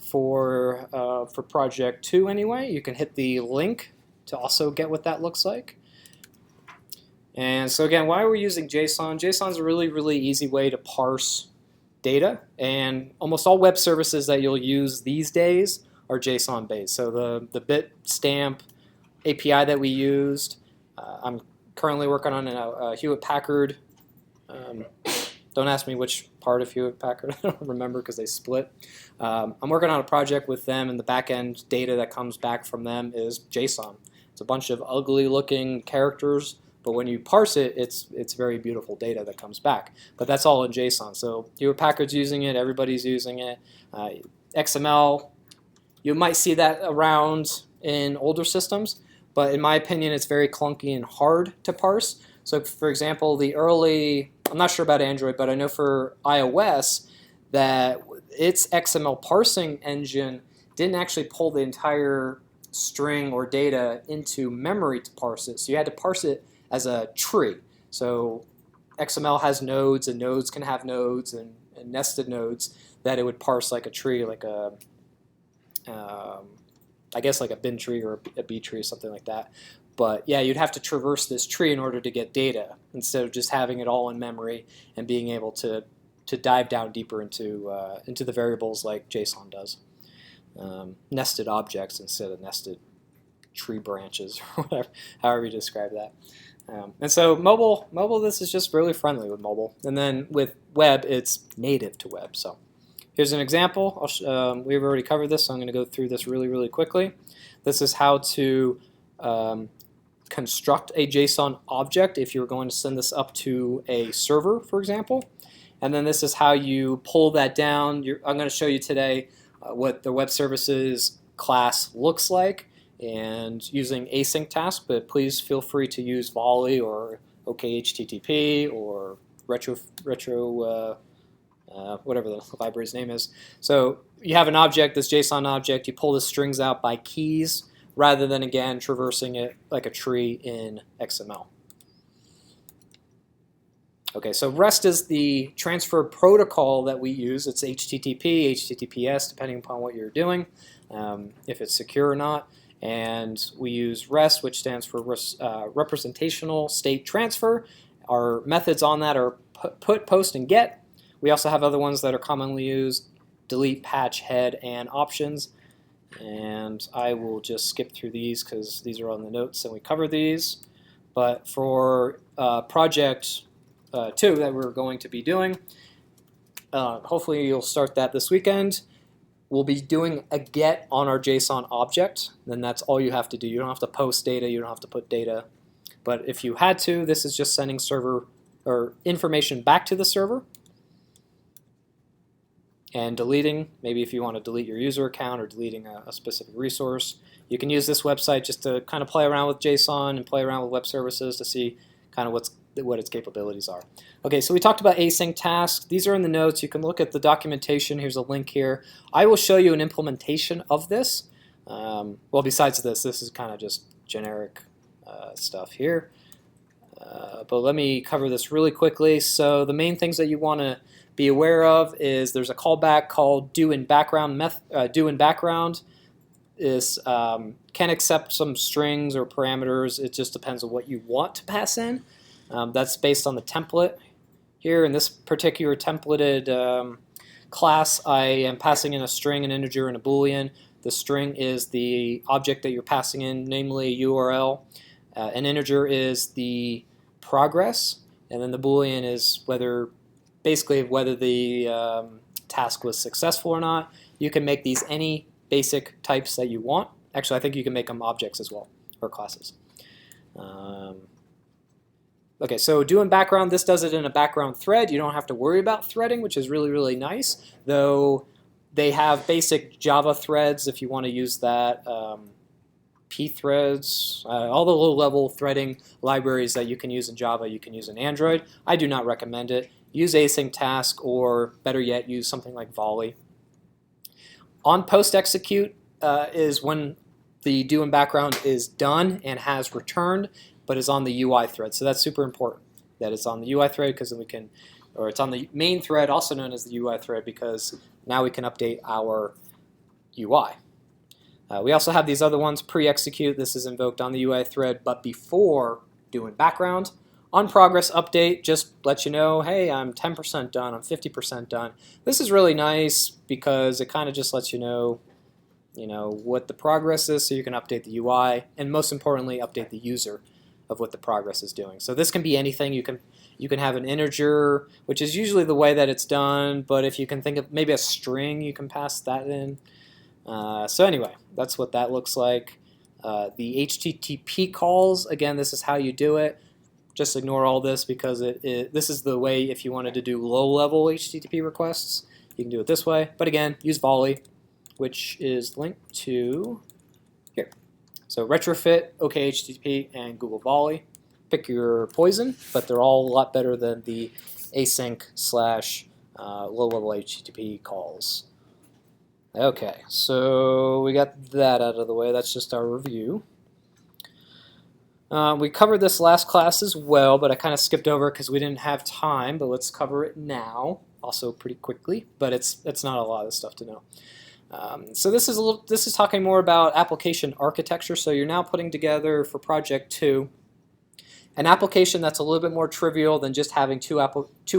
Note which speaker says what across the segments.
Speaker 1: for project 2 anyway. You can hit the link to also get what that looks like. And so again, why we're using JSON? JSON is a really, really easy way to parse data, and almost all web services that you'll use these days are JSON based. So the Bitstamp API that we used, I'm currently working on a Hewlett-Packard. Don't ask me which part of Hewlett-Packard, I don't remember because they split. I'm working on a project with them, and the back-end data that comes back from them is JSON. It's a bunch of ugly looking characters, but when you parse it, it's very beautiful data that comes back. But that's all in JSON. So Hewlett-Packard's using it, everybody's using it. XML, you might see that around in older systems, but in my opinion, it's very clunky and hard to parse. So for example, the early, I'm not sure about Android, but I know for iOS that its XML parsing engine didn't actually pull the entire string or data into memory to parse it. So you had to parse it as a tree. So XML has nodes, and nodes can have nodes and nested nodes that it would parse like a tree, like a, I guess like a bin tree or a B tree or something like that. But yeah, you'd have to traverse this tree in order to get data instead of just having it all in memory and being able to dive down deeper into the variables like JSON does. Nested objects instead of nested tree branches, or whatever, however you describe that. And so mobile, this is just really friendly with mobile. And then with web, it's native to web. So here's an example. We've already covered this, so I'm going to go through this really, really quickly. This is how to construct a JSON object if you're going to send this up to a server, for example. And then this is how you pull that down. I'm going to show you today what the web services class looks like, and using Async Task, but please feel free to use Volley or OKHTTP or whatever the library's name is. So you have an object, this JSON object, you pull the strings out by keys rather than, again, traversing it like a tree in XML. Okay, so REST is the transfer protocol that we use. It's HTTP, HTTPS, depending upon what you're doing, if it's secure or not. And we use REST, which stands for Representational State Transfer. Our methods on that are put, post, and get. We also have other ones that are commonly used: delete, patch, head, and options. And I will just skip through these because these are on the notes and we cover these. But for project 2 that we're going to be doing, hopefully you'll start that this weekend. We'll be doing a get on our JSON object. Then that's all you have to do. You don't have to post data. You don't have to put data. But if you had to, this is just sending server or information back to the server and deleting. Maybe if you want to delete your user account or deleting a specific resource. You can use this website just to kind of play around with JSON and play around with web services to see kind of what its capabilities are. Okay, so we talked about async tasks. These are in the notes. You can look at the documentation. Here's a link here. I will show you an implementation of this. Well, besides this is kind of just generic stuff here. But let me cover this really quickly. So the main things that you want to be aware of is there's a callback called DoingBackground. This can accept some strings or parameters. It just depends on what you want to pass in. That's based on the template. Here in this particular templated class, I am passing in a string, an integer, and a boolean. The string is the object that you're passing in, namely a URL. An integer is the progress, and then the boolean is basically whether the task was successful or not. You can make these any basic types that you want. Actually, I think you can make them objects as well, or classes. Okay, so doing background, this does it in a background thread. You don't have to worry about threading, which is really, really nice, though they have basic Java threads if you want to use that, pthreads, all the low-level threading libraries that you can use in Java, you can use in Android. I do not recommend it. Use Async Task, or better yet, use something like Volley. On post execute is when the doing background is done and has returned, but is on the UI thread. So that's super important that it's on the UI thread, because then we can, or it's on the main thread, also known as the UI thread, because now we can update our UI. We also have these other ones, pre-execute. This is invoked on the UI thread, but before doing background. On progress update, just let you know, hey, I'm 10% done, I'm 50% done. This is really nice because it kind of just lets you know, what the progress is so you can update the UI, and most importantly, update the user of what the progress is doing. So this can be anything. You can have an integer, which is usually the way that it's done, but if you can think of maybe a string, you can pass that in. So anyway, that's what that looks like. The HTTP calls, again, this is how you do it. Just ignore all this because this is the way if you wanted to do low-level HTTP requests. You can do it this way. But again, use volley, which is linked to here. So retrofit, OK HTTP, and Google Volley. Pick your poison, but they're all a lot better than the async / low-level HTTP calls. Okay, so we got that out of the way. That's just our review. We covered this last class as well, but I kind of skipped over because we didn't have time, but let's cover it now, also pretty quickly, but it's not a lot of stuff to know. So this is talking more about application architecture. So you're now putting together for project 2 an application that's a little bit more trivial than just having two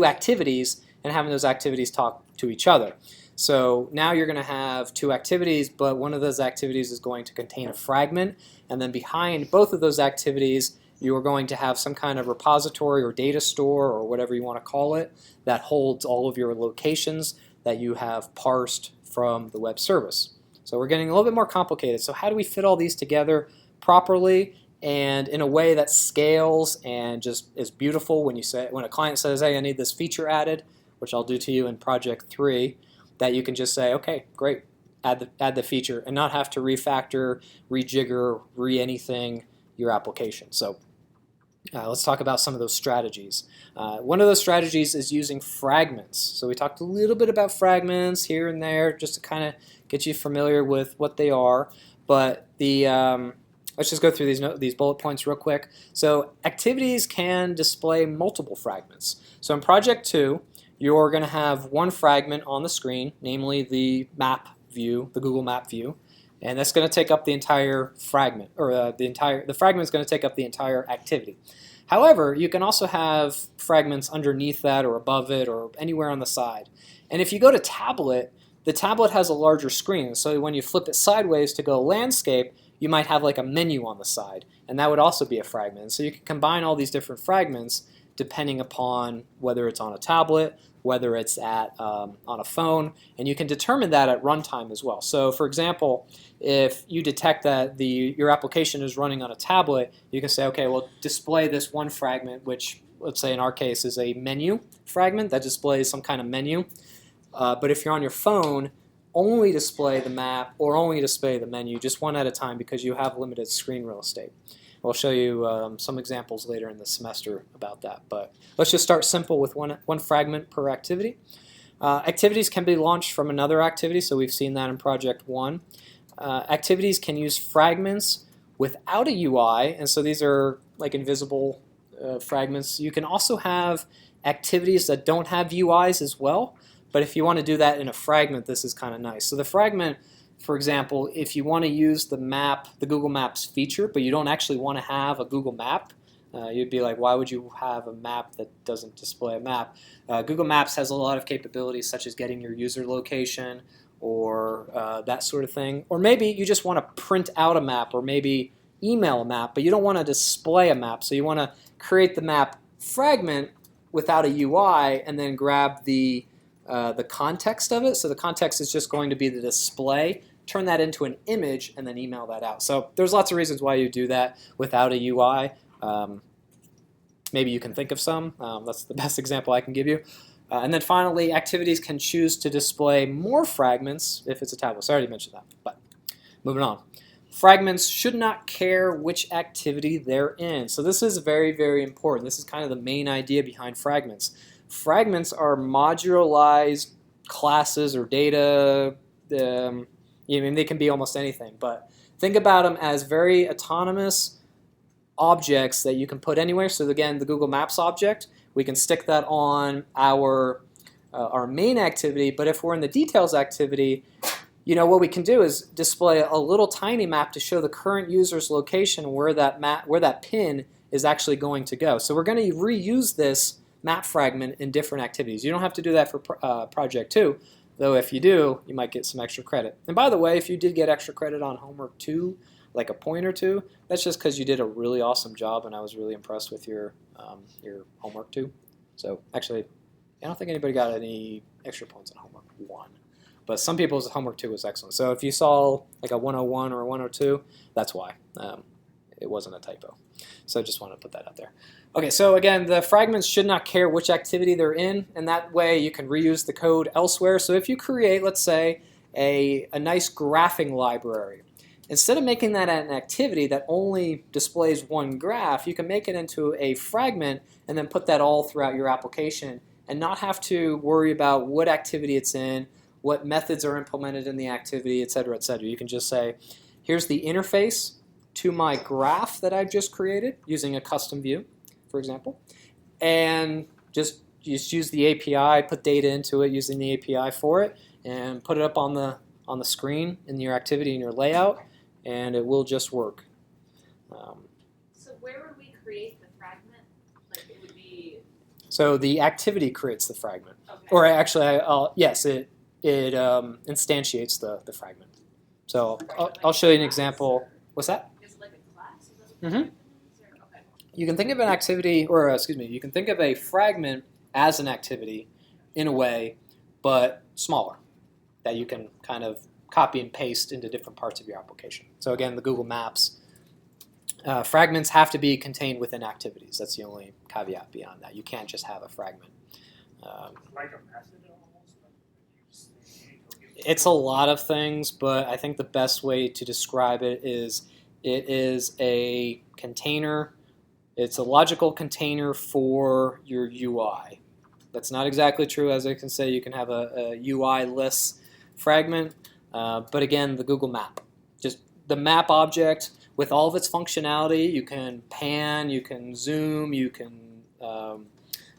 Speaker 1: activities and having those activities talk to each other. So now you're going to have 2 activities, but one of those activities is going to contain a fragment, and then behind both of those activities you are going to have some kind of repository or data store or whatever you want to call it that holds all of your locations that you have parsed from the web service. So we're getting a little bit more complicated. So how do we fit all these together properly and in a way that scales and just is beautiful when a client says, hey, I need this feature added, which I'll do to you in project 3, that you can just say, okay, great, add the feature and not have to refactor, rejigger, re-anything your application. So let's talk about some of those strategies. One of those strategies is using fragments. So we talked a little bit about fragments here and there just to kind of get you familiar with what they are. But let's just go through these bullet points real quick. So activities can display multiple fragments. So in project 2, you're going to have one fragment on the screen, namely the map view, the Google Map view, and that's going to take up the entire fragment, or the fragment is going to take up the entire activity. However, you can also have fragments underneath that or above it or anywhere on the side. And if you go to tablet, the tablet has a larger screen, so when you flip it sideways to go landscape, you might have like a menu on the side, and that would also be a fragment. So you can combine all these different fragments depending upon whether it's on a tablet, whether it's on a phone, and you can determine that at runtime as well. So for example, if you detect that your application is running on a tablet, you can say, okay, well, display this one fragment, which let's say in our case is a menu fragment that displays some kind of menu. But if you're on your phone, only display the map or only display the menu, just one at a time because you have limited screen real estate. I'll show you some examples later in the semester about that, but let's just start simple with one fragment per activity. Activities can be launched from another activity, so we've seen that in project 1. Activities can use fragments without a UI, and so these are like invisible fragments. You can also have activities that don't have UIs as well, but if you want to do that in a fragment, this is kind of nice. So the fragment, for example, if you want to use the Google Maps feature, but you don't actually want to have a Google Map, you'd be like, why would you have a map that doesn't display a map? Google Maps has a lot of capabilities such as getting your user location or that sort of thing. Or maybe you just want to print out a map or maybe email a map, but you don't want to display a map. So you want to create the map fragment without a UI and then grab the context of it. So the context is just going to be the display. Turn that into an image and then email that out. So there's lots of reasons why you do that without a UI. Maybe you can think of some. That's the best example I can give you. And then finally, activities can choose to display more fragments if it's a tablet. So I already mentioned that, but moving on. Fragments should not care which activity they're in. So this is very, very important. This is kind of the main idea behind fragments. Fragments are modularized classes or data. They can be almost anything, but think about them as very autonomous objects that you can put anywhere. So again, the Google Maps object, we can stick that on our main activity, but if we're in the details activity, what we can do is display a little tiny map to show the current user's location where that pin is actually going to go. So we're going to reuse this map fragment in different activities. You don't have to do that for project 2, though if you do, you might get some extra credit. And by the way, if you did get extra credit on homework 2, like a point or 2, that's just because you did a really awesome job, and I was really impressed with your homework 2. So actually, I don't think anybody got any extra points on homework 1. But some people's homework 2 was excellent. So if you saw like a 101 or a 102, that's why. It wasn't a typo. So I just wanted to put that out there. Okay, so again, the fragments should not care which activity they're in, and that way you can reuse the code elsewhere. So if you create, let's say, a nice graphing library, instead of making that an activity that only displays one graph, you can make it into a fragment and then put that all throughout your application and not have to worry about what activity it's in, what methods are implemented in the activity, etc., etc. You can just say, here's the interface to my graph that I've just created using a custom view, for example, and just use the API, put data into it using the API for it, and put it up on the screen in your activity in your layout, and it will just work.
Speaker 2: So where would we create the fragment? Like it would be.
Speaker 1: So the activity creates the fragment,
Speaker 2: Okay.
Speaker 1: or actually, yes, it instantiates the fragment. So I'll show you an example. What's that?
Speaker 2: Is it like a class? Is that what
Speaker 1: Mm-hmm.
Speaker 2: fragment is? Or, okay.
Speaker 1: You can think of an activity, or excuse me, you can think of a fragment as an activity in a way, but smaller, that you can kind of copy and paste into different parts of your application. So again, the Google Maps, fragments have to be contained within activities. That's the only caveat beyond that. You can't just have a fragment.
Speaker 3: Like a message almost?
Speaker 1: It's a lot of things, but I think the best way to describe it is a container. It's a logical container for your UI. That's not exactly true. As I can say, you can have a UI-less fragment, but again, the Google Map. Just the map object with all of its functionality. You can pan, you can zoom, you can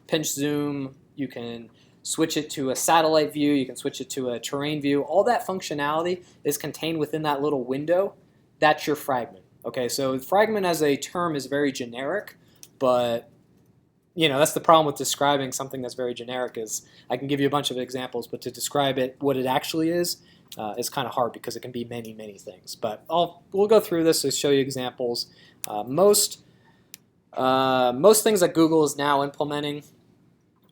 Speaker 1: pinch zoom, you can switch it to a satellite view, you can switch it to a terrain view. All that functionality is contained within that little window. That's your fragment. Okay, so fragment as a term is very generic, but that's the problem with describing something that's very generic is I can give you a bunch of examples, but to describe it, what it actually is kind of hard because it can be many, many things. But we'll go through this to show you examples. Most things that Google is now implementing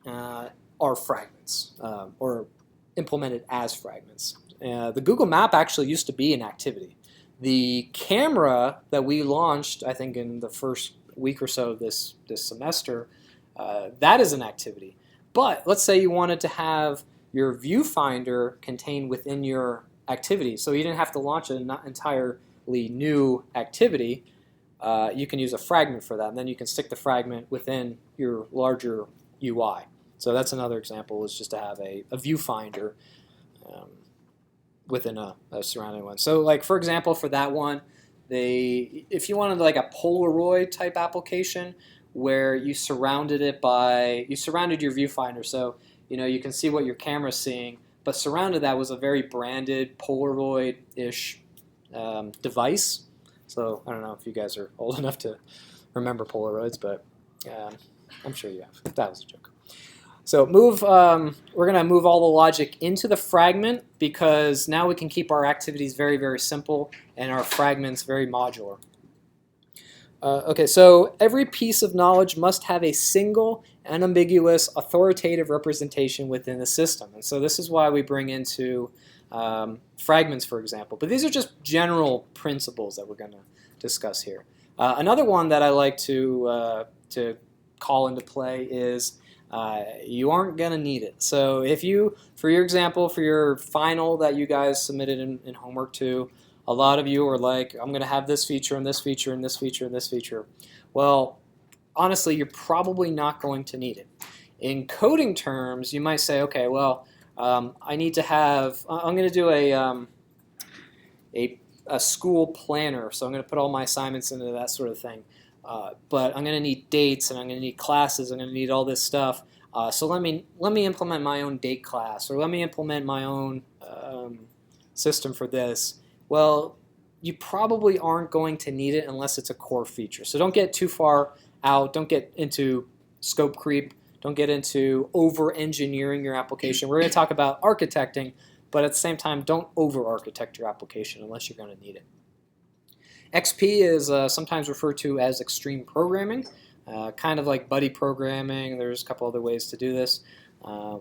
Speaker 1: are fragments or implemented as fragments. The Google Map actually used to be an activity. The camera that we launched, I think in the first week or so of this semester, that is an activity. But let's say you wanted to have your viewfinder contained within your activity, so you didn't have to launch an entirely new activity. You can use a fragment for that, and then you can stick the fragment within your larger UI. So that's another example, is just to have a viewfinder within a surrounding one. So like for example, for that one, if you wanted like a Polaroid type application where you surrounded your viewfinder, so you can see what your camera's seeing, but surrounded that was a very branded Polaroid-ish device. So I don't know if you guys are old enough to remember Polaroids, but I'm sure you have. That was a joke. So we're going to move all the logic into the fragment because now we can keep our activities very, very simple and our fragments very modular. Okay, so every piece of knowledge must have a single, unambiguous, authoritative representation within the system. And so this is why we bring into fragments, for example. But these are just general principles that we're going to discuss here. Another one that I like to call into play is you aren't going to need it. So if you, for your example, for your final that you guys submitted in homework 2, a lot of you are like, I'm going to have this feature and this feature and this feature and this feature. Well, honestly, you're probably not going to need it. In coding terms, you might say, okay, well, I need to have, I'm going to do a school planner, so I'm going to put all my assignments into that sort of thing. But I'm going to need dates, and I'm going to need classes, I'm going to need all this stuff. So let me implement my own date class, or let me implement my own system for this, well, you probably aren't going to need it unless it's a core feature. So don't get too far out. Don't get into scope creep. Don't get into over-engineering your application. We're going to talk about architecting, but at the same time, don't over-architect your application unless you're going to need it. XP is sometimes referred to as extreme programming, kind of like buddy programming. There's a couple other ways to do this.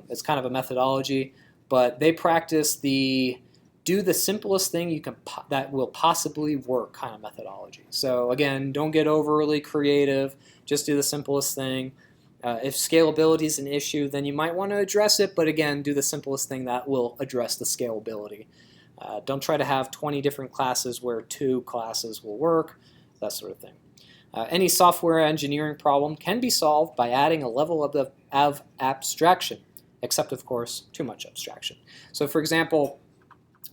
Speaker 1: It's kind of a methodology, but they practice the do the simplest thing you can that will possibly work kind of methodology. So again, don't get overly creative. Just do the simplest thing. If scalability is an issue, then you might want to address it, but again, do the simplest thing that will address the scalability. Don't try to have 20 different classes where 2 classes will work, that sort of thing. Any software engineering problem can be solved by adding a level of abstraction, except of course too much abstraction. So for example,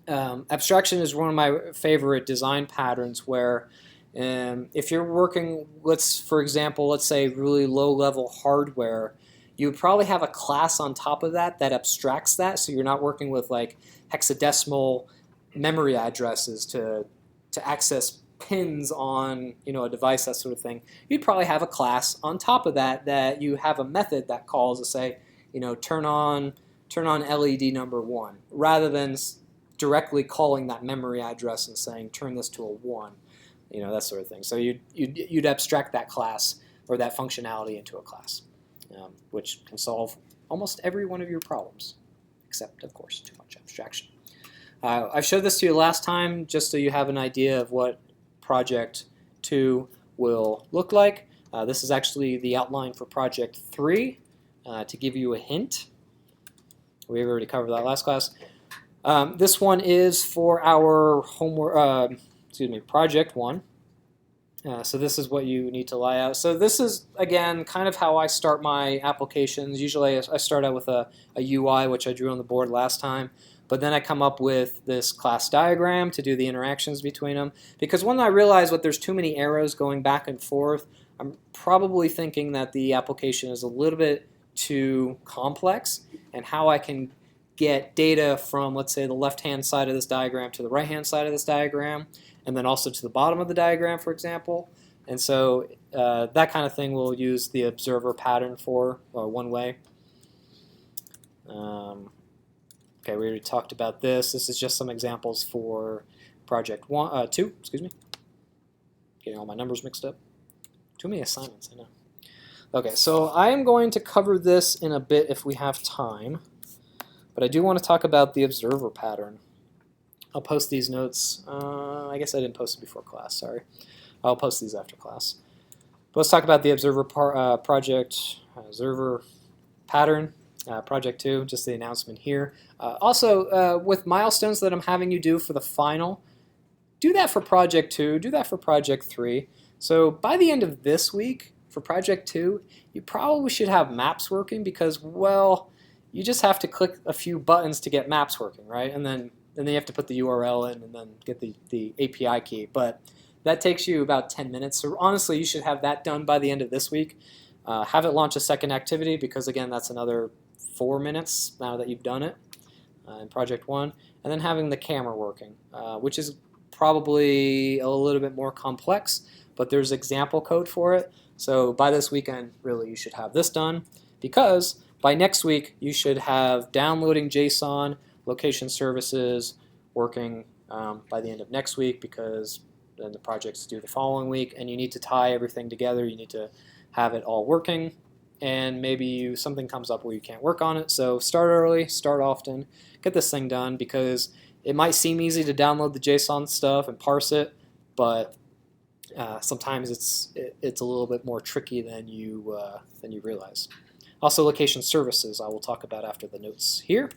Speaker 1: abstraction is one of my favorite design patterns where if you're working, for example, let's say really low-level hardware, you would probably have a class on top of that that abstracts that, so you're not working with like hexadecimal memory addresses to access pins on a device, that sort of thing. You'd probably have a class on top of that you have a method that calls to say, turn on LED number 1, rather than directly calling that memory address and saying turn this to a 1, that sort of thing. So you'd abstract that class or that functionality into a class, which can solve almost every one of your problems, except of course too much abstraction. I showed this to you last time just so you have an idea of what Project 2 will look like. This is actually the outline for Project 3 to give you a hint. We already covered that last class. This one is for our homework, Project 1. So this is what you need to lay out. So this is, again, kind of how I start my applications. Usually I start out with a UI, which I drew on the board last time. But then I come up with this class diagram to do the interactions between them. Because when I realize that there's too many arrows going back and forth, I'm probably thinking that the application is a little bit too complex, and how I can get data from, let's say, the left-hand side of this diagram to the right-hand side of this diagram, and then also to the bottom of the diagram, for example. And so that kind of thing we'll use the observer pattern for one way. Okay, we already talked about this. This is just some examples for Project 2. Excuse me. Getting all my numbers mixed up. Too many assignments, I know. Okay, so I am going to cover this in a bit if we have time, but I do want to talk about the observer pattern. I'll post these notes. I guess I didn't post it before class, sorry. I'll post these after class. But let's talk about the observer observer pattern. Project 2, just the announcement here. Also, with milestones that I'm having you do for the final, do that for Project 2, do that for Project 3. So by the end of this week, for Project 2, you probably should have maps working because, well, you just have to click a few buttons to get maps working, right? And then you have to put the URL in and then get the API key. But that takes you about 10 minutes. So honestly, you should have that done by the end of this week. Have it launch a second activity because, again, that's another 4 minutes now that you've done it in Project 1, and then having the camera working, which is probably a little bit more complex, but there's example code for it. So by this weekend, really, you should have this done, because by next week, you should have downloading JSON, location services working by the end of next week, because then the project's due the following week, and you need to tie everything together. You need to have it all working, and maybe something comes up where you can't work on it. So start early, start often, get this thing done, because it might seem easy to download the JSON stuff and parse it, but sometimes it's a little bit more tricky than you realize. Also, location services I will talk about after the notes here.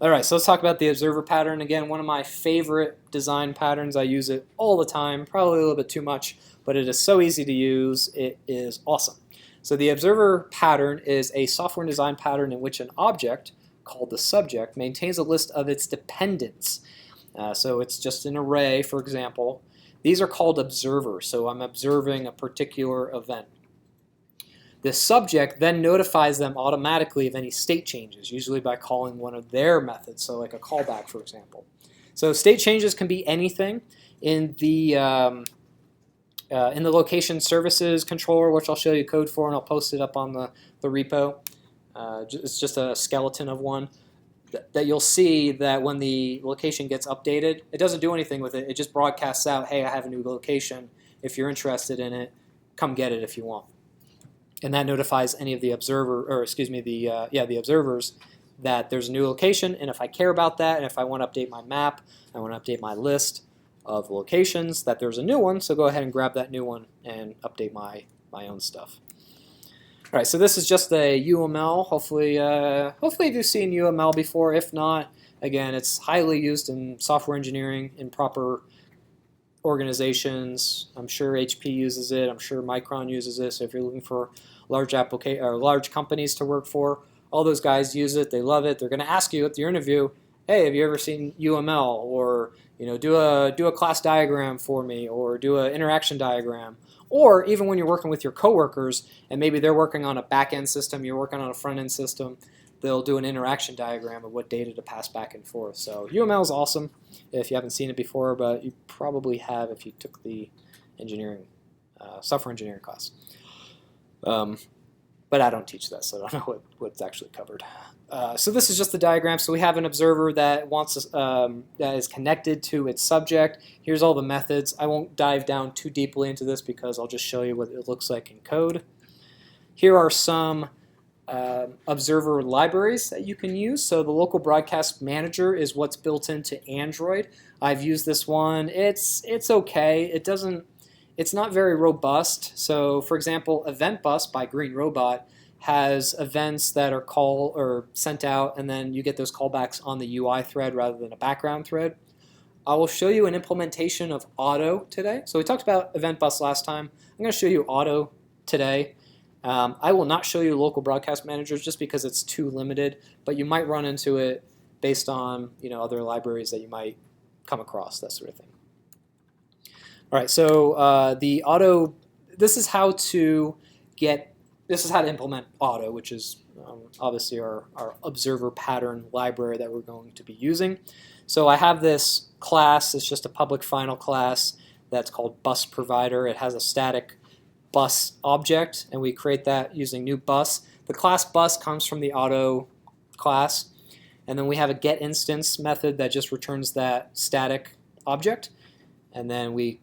Speaker 1: All right, so let's talk about the observer pattern. Again, one of my favorite design patterns. I use it all the time, probably a little bit too much, but it is so easy to use. It is awesome. So the observer pattern is a software design pattern in which an object, called the subject, maintains a list of its dependents. So it's just an array, for example. These are called observers, so I'm observing a particular event. The subject then notifies them automatically of any state changes, usually by calling one of their methods, so like a callback, for example. So state changes can be anything. In the location services controller, which I'll show you code for, and I'll post it up on the repo. It's just a skeleton of one that you'll see that when the location gets updated, it doesn't do anything with it. It just broadcasts out, hey, I have a new location. If you're interested in it, come get it if you want. And that notifies any of the the observers that there's a new location. And if I care about that, and if I want to update my map, I want to update my list of locations, that there's a new one. So go ahead and grab that new one and update my own stuff. All right, so this is just a UML. Hopefully you've seen UML before. If not, again, it's highly used in software engineering in proper organizations. I'm sure HP uses it. I'm sure Micron uses it. So if you're looking for large companies to work for, all those guys use it. They love it. They're going to ask you at your interview, hey, have you ever seen UML? Or do a class diagram for me, or do an interaction diagram. Or even when you're working with your coworkers and maybe they're working on a back-end system, you're working on a front-end system, they'll do an interaction diagram of what data to pass back and forth. So UML is awesome if you haven't seen it before, but you probably have if you took the software engineering class. But I don't teach that, so I don't know what's actually covered. So this is just the diagram. So we have an observer that that is connected to its subject. Here's all the methods. I won't dive down too deeply into this because I'll just show you what it looks like in code. Here are some observer libraries that you can use. So the local broadcast manager is what's built into Android. I've used this one. It's okay. It's not very robust. So for example, Event Bus by Green Robot has events that are called or sent out, and then you get those callbacks on the UI thread rather than a background thread. I will show you an implementation of Auto today. So we talked about Event Bus last time. I'm going to show you Auto today. I will not show you local broadcast managers just because it's too limited, but you might run into it based on other libraries that you might come across, that sort of thing. All right, so the Auto. This is how to implement Auto, which is obviously our observer pattern library that we're going to be using. So I have this class. It's just a public final class that's called bus provider. It has a static bus object, and we create that using new bus. The class bus comes from the Auto class, and then we have a get instance method that just returns that static object, and then we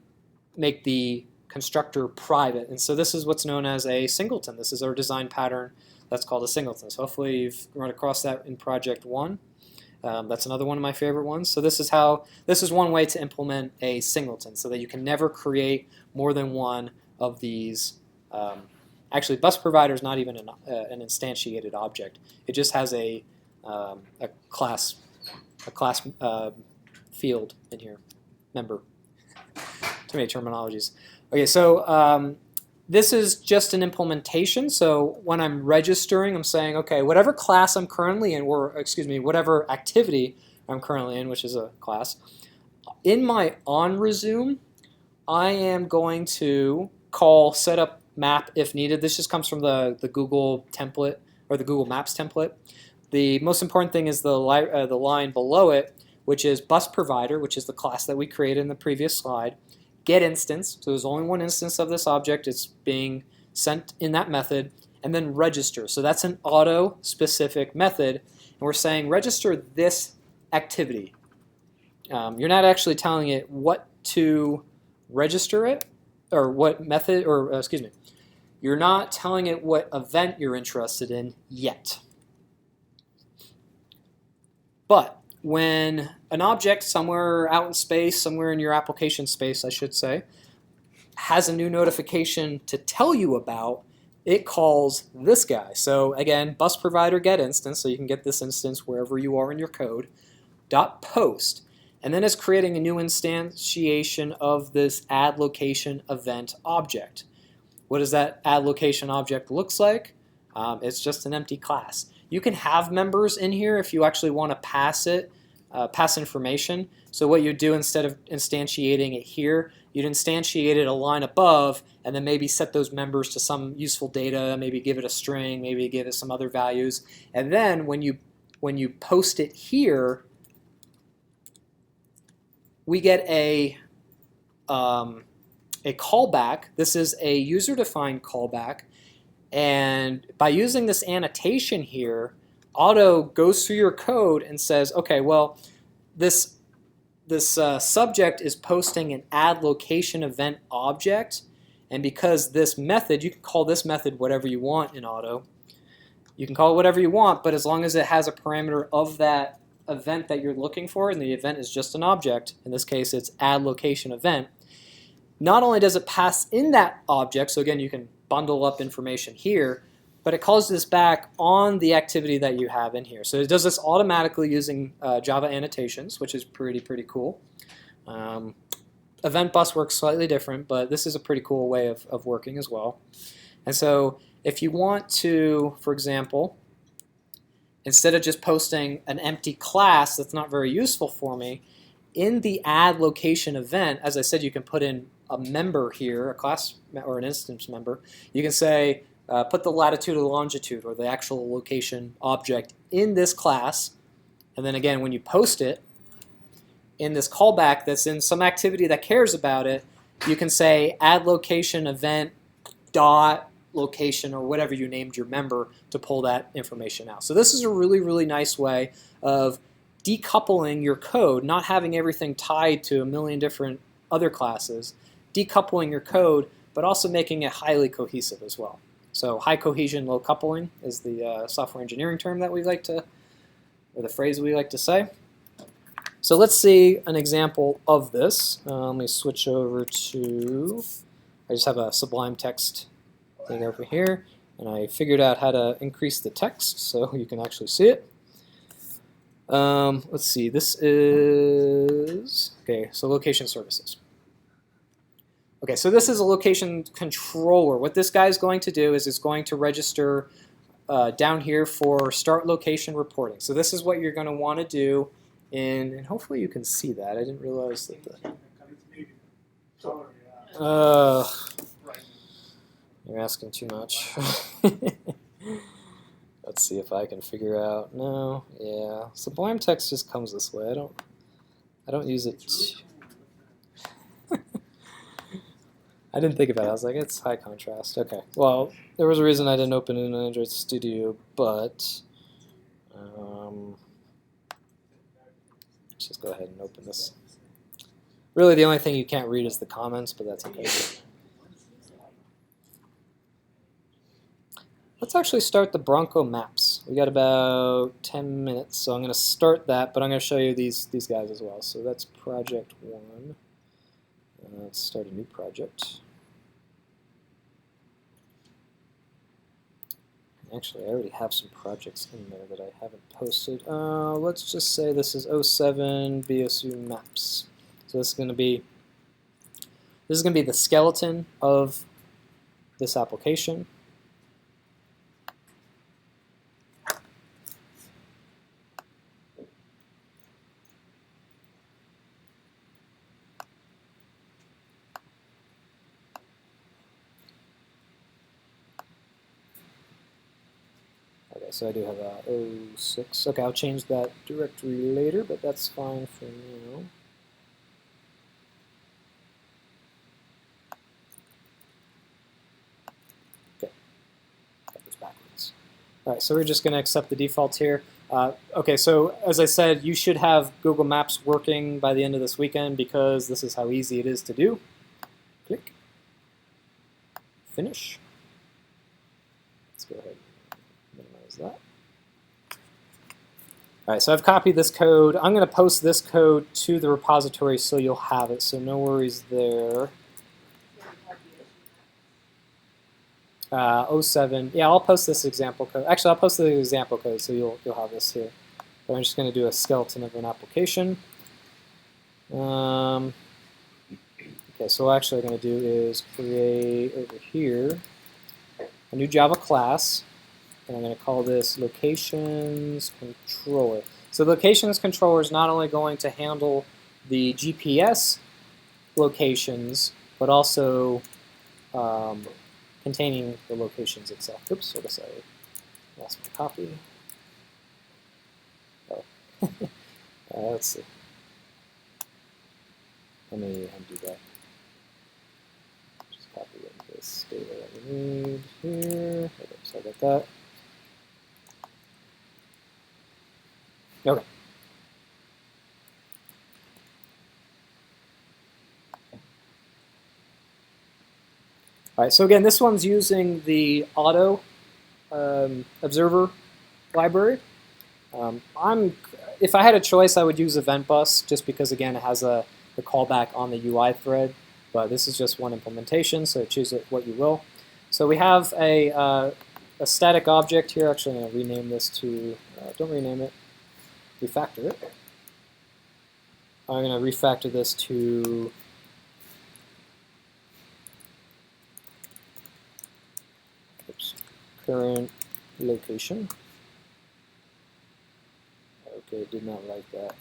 Speaker 1: make the constructor private. And so this is what's known as a singleton. This is our design pattern that's called a singleton. So hopefully you've run across that in project 1. That's another one of my favorite ones. So this is one way to implement a singleton so that you can never create more than one of these. Actually, bus provider is not even an instantiated object. It just has a class field in here, member. Too many terminologies. Okay, so this is just an implementation. So when I'm registering, I'm saying, okay, whatever class I'm currently in, or excuse me, whatever activity I'm currently in, which is a class, in my onResume, I am going to call setup map if needed. This just comes from the Google template or the Google Maps template. The most important thing is the line below it, which is bus provider, which is the class that we created in the previous slide. Get instance, so there's only one instance of this object. It's being sent in that method, and then register. So that's an auto-specific method, and we're saying register this activity. You're not actually telling it what to register it, or what method, or excuse me, you're not telling it what event you're interested in yet. But when an object somewhere out in space, somewhere in your application space, I should say, has a new notification to tell you about, it calls this guy. So again, bus provider get instance, so you can get this instance wherever you are in your code, .post, and then it's creating a new instantiation of this add location event object. What does that add location object looks like? It's just an empty class. You can have members in here if you actually want to pass information. So what you do instead of instantiating it here, you'd instantiate it a line above and then maybe set those members to some useful data, maybe give it a string, maybe give it some other values. And then when you post it here, we get a callback. This is a user-defined callback. And by using this annotation here, Auto goes through your code and says, okay, well, this subject is posting an add location event object. And because this method, you can call this method whatever you want in Auto. You can call it whatever you want, but as long as it has a parameter of that event that you're looking for, and the event is just an object, in this case it's add location event, not only does it pass in that object, so again you can bundle up information here, but it calls this back on the activity that you have in here. So it does this automatically using Java annotations, which is pretty cool. Event bus works slightly different, but this is a pretty cool way of working as well. And so if you want to, for example, instead of just posting an empty class that's not very useful for me, in the add location event, as I said, you can put in a member here, a class or an instance member. You can say, put the latitude or the longitude or the actual location object in this class. And then again, when you post it, in this callback that's in some activity that cares about it, you can say add location event dot location or whatever you named your member to pull that information out. So this is a really nice way of decoupling your code, not having everything tied to a million different other classes, decoupling your code, but also making it highly cohesive as well. So high cohesion, low coupling is the software engineering term that we like to, or the phrase we like to say. So let's see an example of this. Let me switch over to, I just have a Sublime text thing over here, and I figured out how to increase the text so you can actually see it. Let's see, this is, okay, so location services. Okay, so this is a location controller. What this guy is going to do is it's going to register down here for start location reporting. So this is what you're going to want to do, and hopefully you can see that. I didn't realize that you're asking too much. Let's see if I can figure out. No, yeah. Sublime text just comes this way. I don't use it. I didn't think about it. I was like, it's high contrast. Okay. Well, there was a reason I didn't open it in Android Studio, but let's just go ahead and open this. Really, the only thing you can't read is the comments, but that's okay. Let's actually start the Bronco maps. We got about 10 minutes, so I'm going to start that, but I'm going to show you these guys as well. So that's project 1. Let's start a new project. Actually, I already have some projects in there that I haven't posted. Let's just say this is 07 BSU maps. So this is going to be the skeleton of this application. So I do have a 06. Okay, I'll change that directory later, but that's fine for now. Okay, got this backwards. All right, so we're just going to accept the defaults here. Okay, so as I said, you should have Google Maps working by the end of this weekend because this is how easy it is to do. Click. Finish. Let's go ahead. That. All right, so I've copied this code. I'm going to post this code to the repository so you'll have it, so no worries there. 07. Yeah, I'll post this example code. Actually, I'll post the example code so you'll have this here. But I'm just going to do a skeleton of an application. Okay, so what actually I'm going to do is create over here a new Java class. And I'm going to call this locations controller. So the locations controller is not only going to handle the GPS locations, but also containing the locations itself. Oops, I guess I lost my copy. Oh. Let's see. Let me undo that. Just copy this data that we need here. Sorry about that. Okay. All right, so again, this one's using the auto observer library. If I had a choice, I would use Event Bus just because, again, it has the callback on the UI thread. But this is just one implementation, so choose it what you will. So we have a static object here. Actually, I'm going to rename this to, don't rename it, refactor it. I'm going to refactor this to current location. Okay, did not like that.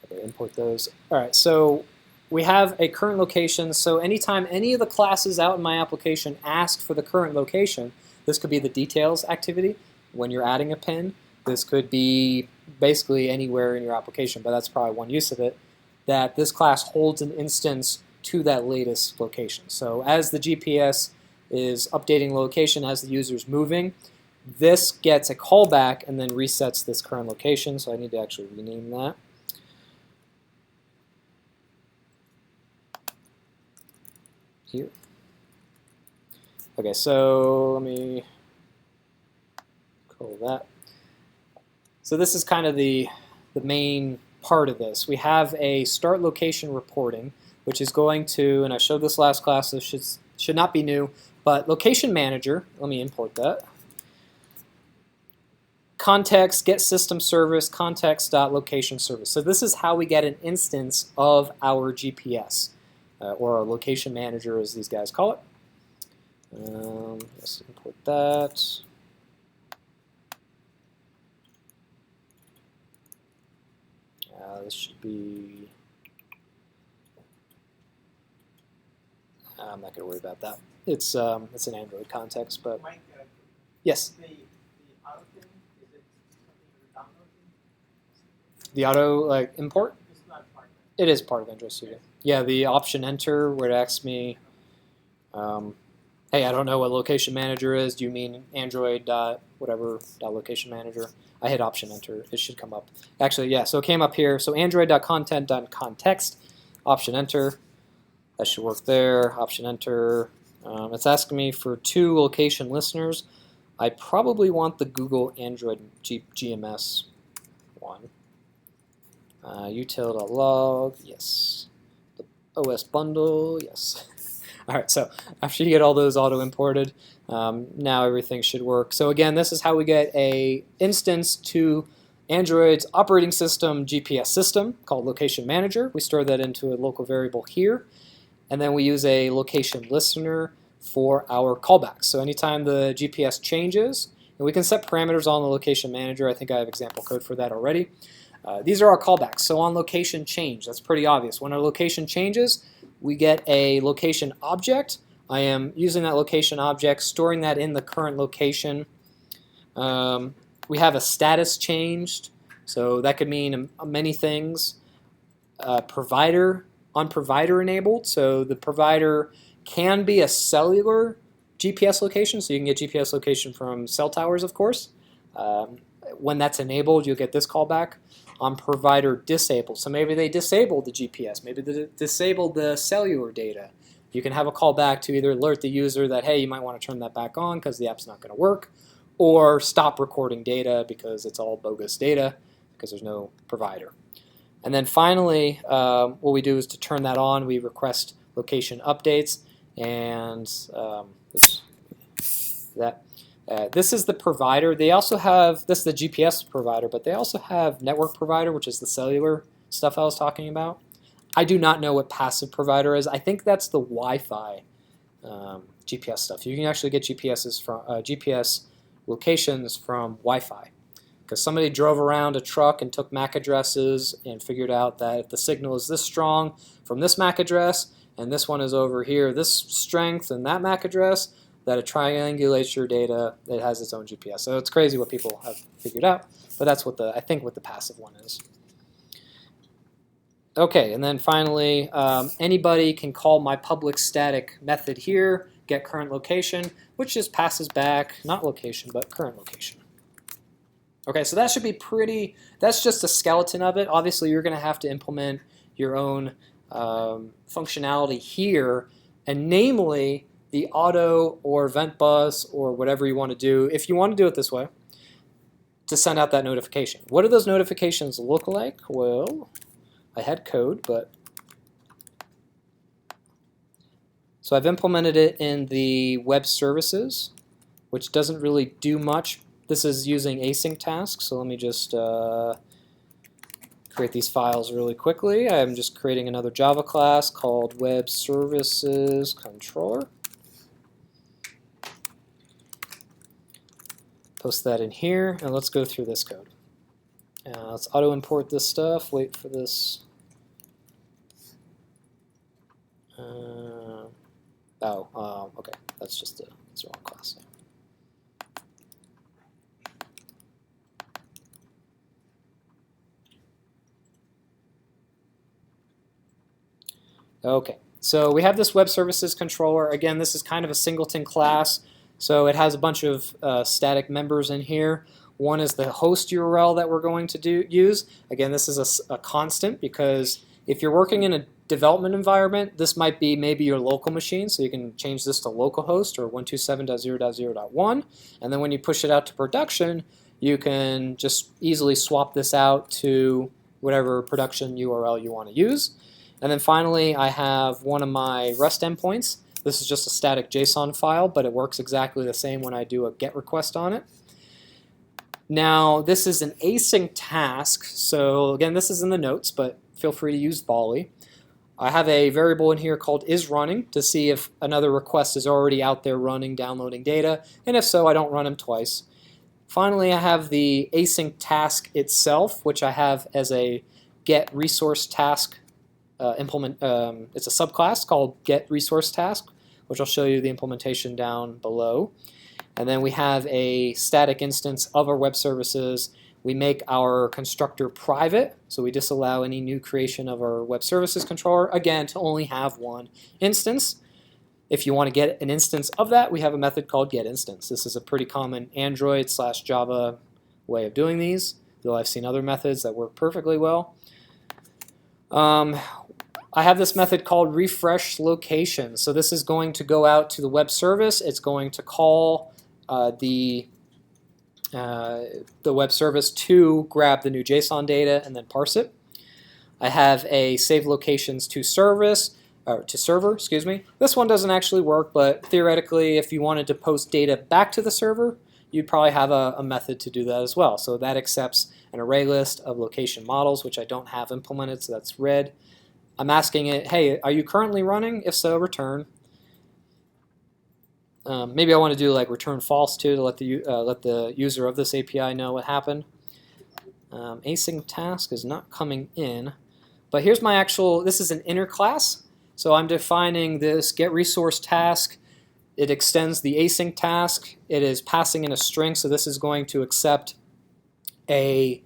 Speaker 1: Okay, import those. All right, so we have a current location. So anytime any of the classes out in my application ask for the current location, this could be the details activity when you're adding a pin. This could be basically anywhere in your application, but that's probably one use of it, that this class holds an instance to that latest location. So as the GPS is updating location as the user is moving, this gets a callback and then resets this current location. So I need to actually rename that. Here. Okay, so let me call that. So this is kind of the main part of this. We have a start location reporting, which is going to, and I showed this last class, so this should not be new, but location manager, let me import that. Context, get system service, context.location service. So this is how we get an instance of our GPS, or a location manager as these guys call it. Let's import that. This should be, I'm not going to worry about that. It's an Android context, but
Speaker 3: Mike,
Speaker 1: yes.
Speaker 3: The auto thing, is it something you're downloading?
Speaker 1: The auto import?
Speaker 3: It's not part of
Speaker 1: It is part of Android Studio. Yeah, the option enter where it asks me, hey, I don't know what location manager is. Do you mean Android whatever location manager? I hit option enter. It should come up. Actually, yeah. So it came up here. So Android.content.context. Option enter. That should work there. Option enter. It's asking me for 2 location listeners. I probably want the Google Android GMS one. Util.log, yes. The OS bundle, yes. All right, so after you get all those auto-imported, now everything should work. So again, this is how we get a instance to Android's operating system GPS system called Location Manager. We store that into a local variable here, and then we use a location listener for our callbacks. So anytime the GPS changes, and we can set parameters on the Location Manager. I think I have example code for that already. These are our callbacks. So on location change, that's pretty obvious. When our location changes, we get a location object. I am using that location object, storing that in the current location. We have a status changed, so that could mean many things. Provider, on provider enabled, so the provider can be a cellular GPS location, so you can get GPS location from cell towers, of course. When that's enabled, you'll get this callback. On provider disabled, so maybe they disabled the GPS, maybe they disabled the cellular data. You can have a callback to either alert the user that, hey, you might want to turn that back on because the app's not going to work, or stop recording data because it's all bogus data because there's no provider. And then finally, what we do is to turn that on, we request location updates, and this is the provider. They also have, this is the GPS provider, but they also have network provider, which is the cellular stuff I was talking about. I do not know what passive provider is. I think that's the Wi-Fi GPS stuff. You can actually get GPS locations from Wi-Fi. Because somebody drove around a truck and took MAC addresses and figured out that if the signal is this strong from this MAC address, and this one is over here, this strength and that MAC address, that it triangulates your data. It has its own GPS. So it's crazy what people have figured out, but that's what I think what the passive one is. Okay, and then finally, anybody can call my public static method here, get current location, which just passes back, not location, but current location. Okay, so that should be pretty, that's just a skeleton of it. Obviously, you're going to have to implement your own functionality here, and namely the auto or event bus or whatever you want to do, if you want to do it this way, to send out that notification. What do those notifications look like? Well, I had code, but so I've implemented it in the web services, which doesn't really do much. This is using Async Task, so let me just create these files really quickly. I'm just creating another Java class called Web Services Controller. Post that in here, and let's go through this code. Let's auto import this stuff, wait for this. Okay, that's just that's the wrong class. Okay, so we have this web services controller. Again, this is kind of a singleton class, so it has a bunch of static members in here. One is the host URL that we're going to use. Again, this is a constant because if you're working in a development environment, this might be maybe your local machine, so you can change this to localhost or 127.0.0.1, and then when you push it out to production, you can just easily swap this out to whatever production URL you want to use. And then finally, I have one of my REST endpoints. This is just a static JSON file, but it works exactly the same when I do a GET request on it. Now, this is an async task, so again, this is in the notes, but feel free to use volley. I have a variable in here called isRunning to see if another request is already out there running, downloading data, and if so, I don't run them twice. Finally, I have the async task itself, which I have as a GetResourceTask it's a subclass called GetResourceTask, which I'll show you the implementation down below. And then we have a static instance of our web services. We make our constructor private, so we disallow any new creation of our web services controller, again, to only have one instance. If you want to get an instance of that, we have a method called getInstance. This is a pretty common Android/Java way of doing these, though I've seen other methods that work perfectly well. I have this method called refresh location. So this is going to go out to the web service. It's going to call the web service to grab the new JSON data and then parse it. I have a save locations to server, excuse me. This one doesn't actually work, but theoretically, if you wanted to post data back to the server, you'd probably have a method to do that as well. So that accepts an array list of location models, which I don't have implemented, so that's red. I'm asking it, hey, are you currently running? If so, return. Maybe I want to do like return false too to let the user of this API know what happened. Async task is not coming in, but here's my actual. This is an inner class, so I'm defining this GetResourceTask. It extends the async task. It is passing in a string, so this is going to accept a.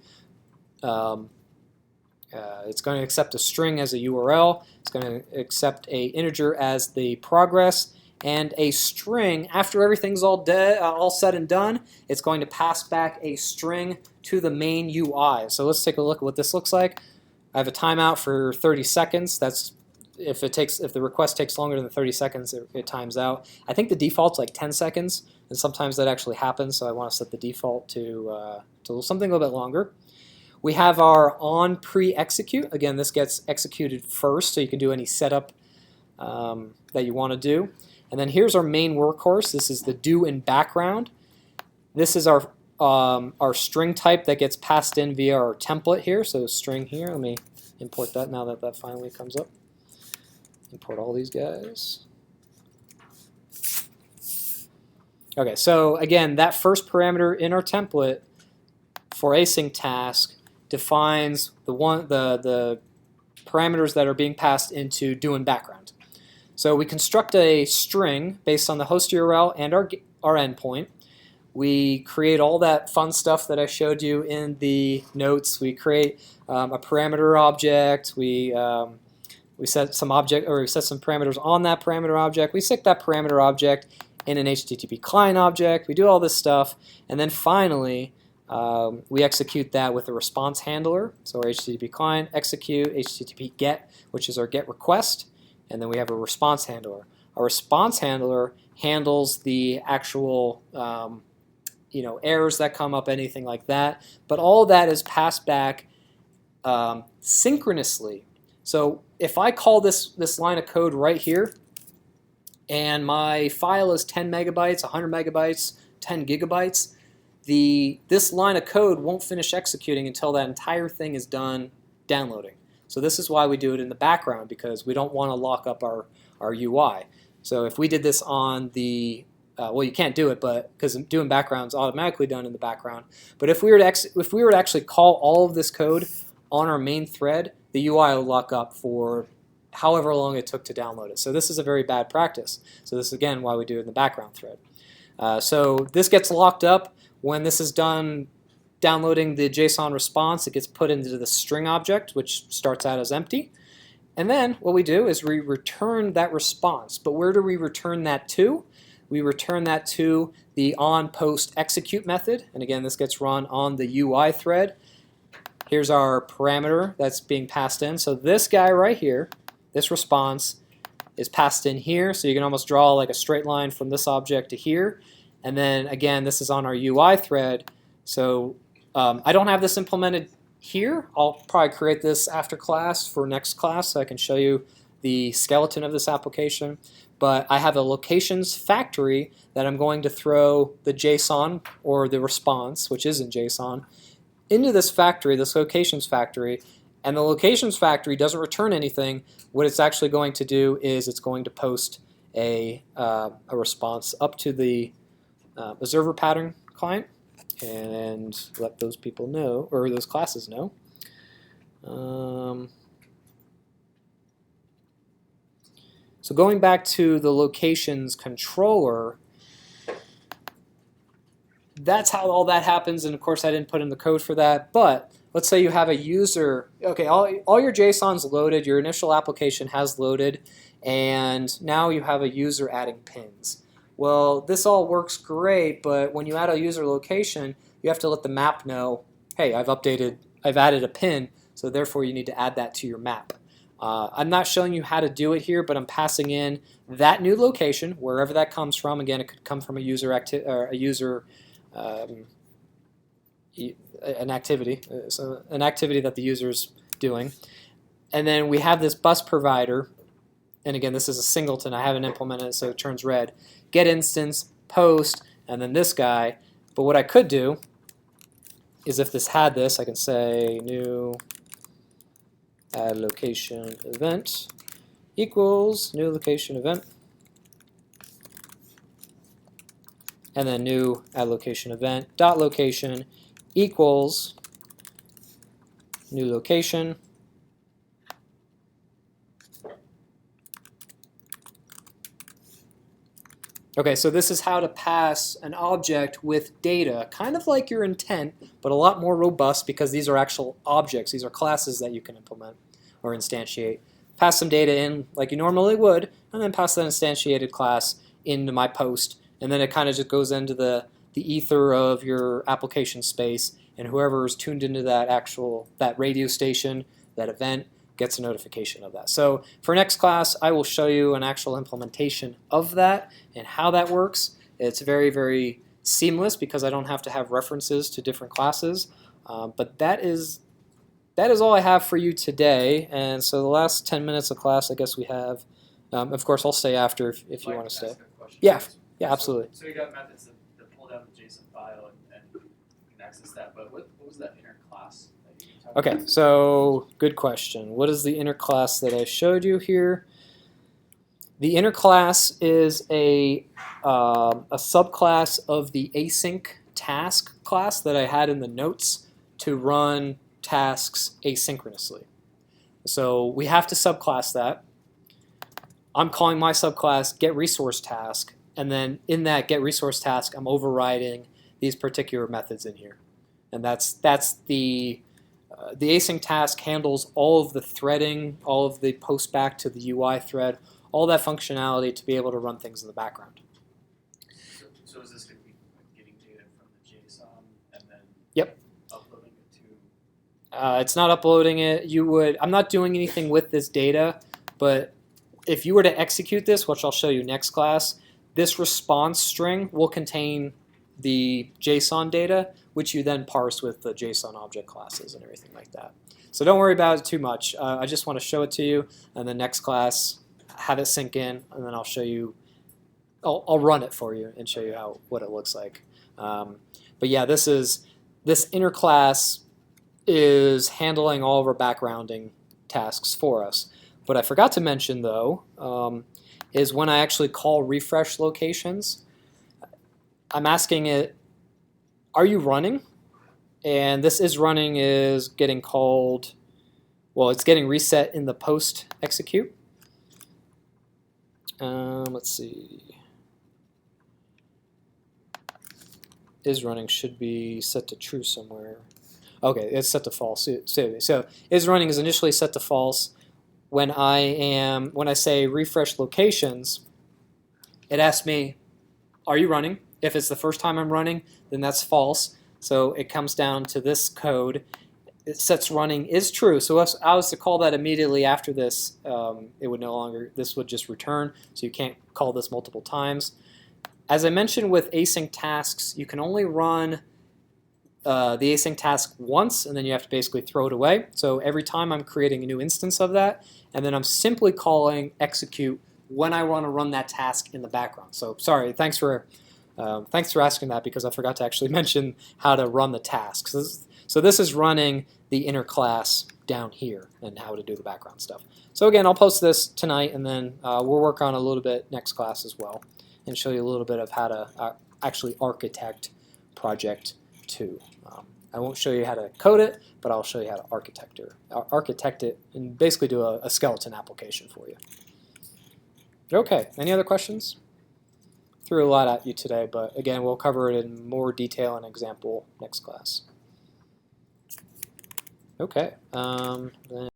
Speaker 1: It's going to accept a string as a URL. It's going to accept a integer as the progress, and a string after everything's all said and done. It's going to pass back a string to the main UI. So let's take a look at what this looks like. I have a timeout for 30 seconds. That's if the request takes longer than 30 seconds, it times out. I think the default's like 10 seconds, and sometimes that actually happens. So I want to set the default to something a little bit longer. We have our on pre-execute. Again, this gets executed first, so you can do any setup that you want to do. And then here's our main workhorse. This is the DoingBackground. This is our string type that gets passed in via our template here. So string here. Let me import that now that that finally comes up. Import all these guys. Okay, so again, that first parameter in our template for async task defines the parameters that are being passed into DoingBackground. So we construct a string based on the host URL and our endpoint. We create all that fun stuff that I showed you in the notes. We create a parameter object. We set some parameters on that parameter object. We stick that parameter object in an HTTP client object. We do all this stuff, and then finally we execute that with a response handler. So our HTTP client execute HTTP get, which is our get request, and then we have a response handler. Our response handler handles the actual errors that come up, anything like that. But all of that is passed back synchronously. So if I call this line of code right here, and my file is 10 megabytes, 100 megabytes, 10 gigabytes, this line of code won't finish executing until that entire thing is done downloading. So this is why we do it in the background, because we don't want to lock up our UI. So if we did this on the well, you can't do it, but because doing background is automatically done in the background. But if we were to actually call all of this code on our main thread, the UI will lock up for however long it took to download it. So this is a very bad practice. So this is again why we do it in the background thread. So this gets locked up when this is done downloading the JSON response. It gets put into the string object, which starts out as empty. And then what we do is we return that response. But where do we return that to? We return that to the onPostExecute method. And again, this gets run on the UI thread. Here's our parameter that's being passed in. So this guy right here, this response, is passed in here. So you can almost draw like a straight line from this object to here. And then again, this is on our UI thread. So I don't have this implemented here. I'll probably create this after class for next class so I can show you the skeleton of this application. But I have a locations factory that I'm going to throw the JSON or the response, which isn't JSON, into this factory, this locations factory. And the locations factory doesn't return anything. What it's actually going to do is it's going to post a response up to the observer pattern client and let those people know, or those classes know. So going back to the locations controller, that's how all that happens. And of course, I didn't put in the code for that. But let's say you have a user. Okay, all your JSON's loaded. Your initial application has loaded. And now you have a user adding pins. Well, this all works great. But when you add a user location, you have to let the map know, hey, I've added a pin. So therefore, you need to add that to your map. I'm not showing you how to do it here, but I'm passing in that new location, wherever that comes from. Again, it could come from an activity, so an activity that the user's doing. And then we have this bus provider, and again, this is a singleton. I haven't implemented it, so it turns red. Get instance, post, and then this guy. But what I could do is if this had this, I can say new add location event equals new location event, and then new add location event dot location equals new location. Okay, so this is how to pass an object with data, kind of like your intent, but a lot more robust because these are actual objects. These are classes that you can implement or instantiate. Pass some data in like you normally would, and then pass that instantiated class into my post, and then it kind of just goes into the ether of your application space, and whoever is tuned into that radio station, that event, gets a notification of that. So for next class, I will show you an actual implementation of that and how that works. It's very, very seamless because I don't have to have references to different classes. But that is all I have for you today. And so the last 10 minutes of class, I guess we have. Of course, I'll stay after if you want to stay. Yeah, absolutely.
Speaker 3: So you got methods that pull down the JSON file and you can access that. But what was that inner class?
Speaker 1: Okay, so good question. What is the inner class that I showed you here? The inner class is a subclass of the Async Task class that I had in the notes to run tasks asynchronously. So we have to subclass that. I'm calling my subclass GetResourceTask, and then in that GetResourceTask, I'm overriding these particular methods in here. And that's the async task handles all of the threading, all of the post back to the UI thread, all that functionality to be able to run things in the background.
Speaker 3: So is this going to be getting data from the JSON and then
Speaker 1: Yep.
Speaker 3: uploading it to?
Speaker 1: It's not uploading it. I'm not doing anything with this data, but if you were to execute this, which I'll show you next class, this response string will contain the JSON data, which you then parse with the JSON object classes and everything like that. So don't worry about it too much. I just want to show it to you, and then next class, have it sync in, and then I'll show you. I'll run it for you and show you what it looks like. But yeah, this inner class is handling all of our backgrounding tasks for us. What I forgot to mention though is when I actually call refresh locations, I'm asking it, are you running? And this is running is getting called, well, it's getting reset in the post execute. Let's see. Is running should be set to true somewhere. Okay, it's set to false. So is running is initially set to false. When I say refresh locations, it asks me, are you running? If it's the first time I'm running, then that's false. So it comes down to this code. It sets running is true. So if I was to call that immediately after this, it would no longer, this would just return. So you can't call this multiple times. As I mentioned with async tasks, you can only run the async task once, and then you have to basically throw it away. So every time I'm creating a new instance of that, and then I'm simply calling execute when I want to run that task in the background. So sorry, thanks for asking that, because I forgot to actually mention how to run the tasks. So this is running the inner class down here and how to do the background stuff. So again, I'll post this tonight, and then we'll work on a little bit next class as well, and show you a little bit of how to actually architect project 2. I won't show you how to code it, but I'll show you how to architect it and basically do a skeleton application for you. Okay, any other questions? Threw a lot at you today, but again, we'll cover it in more detail and example next class. Okay. Then